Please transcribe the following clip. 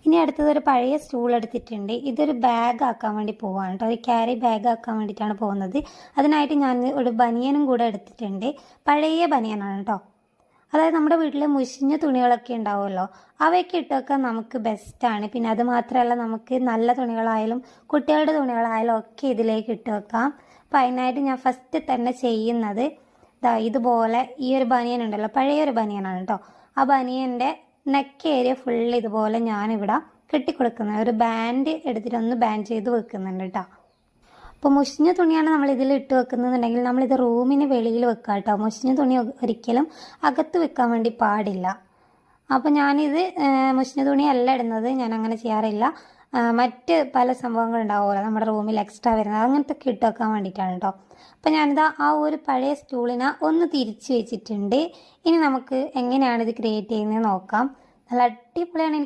ഇനി അടുത്തതൊരു പഴയ സ്റ്റൂൾ എടുത്തിട്ടുണ്ട്. ഇതൊരു ബാഗ് ആക്കാൻ വേണ്ടി പോവാണ് കേട്ടോ. ഒരു ക്യാരി ബാഗ് ആക്കാൻ വേണ്ടിയിട്ടാണ് പോകുന്നത്. അതിനായിട്ട് ഞാൻ ഒരു ബനിയനും കൂടെ എടുത്തിട്ടുണ്ട്. പഴയ ബനിയനാണ് കേട്ടോ. അതായത് നമ്മുടെ വീട്ടിൽ മുഷിഞ്ഞ തുണികളൊക്കെ ഉണ്ടാവുമല്ലോ, അവയൊക്കെ ഇട്ട് വെക്കാൻ നമുക്ക് ബെസ്റ്റാണ്. പിന്നെ അത് മാത്രമല്ല, നമുക്ക് നല്ല തുണികളായാലും കുട്ടികളുടെ തുണികളായാലും ഒക്കെ ഇതിലേക്ക് ഇട്ട് വെക്കാം. അപ്പോൾ അതിനായിട്ട് ഞാൻ ഫസ്റ്റ് തന്നെ ചെയ്യുന്നത് ഇതുപോലെ ഈ ഒരു ബനിയൻ ഉണ്ടല്ലോ, പഴയൊരു ബനിയനാണ് കേട്ടോ. ആ ബനിയൻ്റെ നെക്ക് ഏരിയ ഫുൾ ഇതുപോലെ ഞാനിവിടെ കെട്ടിക്കൊടുക്കുന്നത്. ഒരു ബാൻഡ് എടുത്തിട്ട് ഒന്ന് ബാൻഡ് ചെയ്ത് വെക്കുന്നുണ്ട് കേട്ടോ. അപ്പോൾ മുഷിഞ്ഞ തുണിയാണ് നമ്മൾ ഇതിൽ ഇട്ട് വെക്കുന്നതെന്നുണ്ടെങ്കിൽ നമ്മളിത് റൂമിന് വെളിയിൽ വെക്കുക കേട്ടോ. മുഷിഞ്ഞ തുണി ഒരിക്കലും അകത്ത് വെക്കാൻ വേണ്ടി പാടില്ല. അപ്പോൾ ഞാനിത് മുഷിഞ്ഞ തുണിയല്ല ഇടുന്നത്, ഞാൻ അങ്ങനെ ചെയ്യാറില്ല. മറ്റ് പല സംഭവങ്ങളുണ്ടാവുമല്ലോ നമ്മുടെ റൂമിൽ എക്സ്ട്രാ വരുന്നത്, അങ്ങനത്തെ ഒക്കെ ഇട്ട് വെക്കാൻ വേണ്ടിയിട്ടാണ് കേട്ടോ. അപ്പോൾ ഞാനിതാ ആ ഒരു പഴയ സ്റ്റൂളിനെ ഒന്ന് തിരിച്ച് വെച്ചിട്ടുണ്ട്. ഇനി നമുക്ക് എങ്ങനെയാണ് ഇത് ക്രിയേറ്റ് ചെയ്യുന്നത് നോക്കാം. നല്ല അടിപൊളിയാണ്.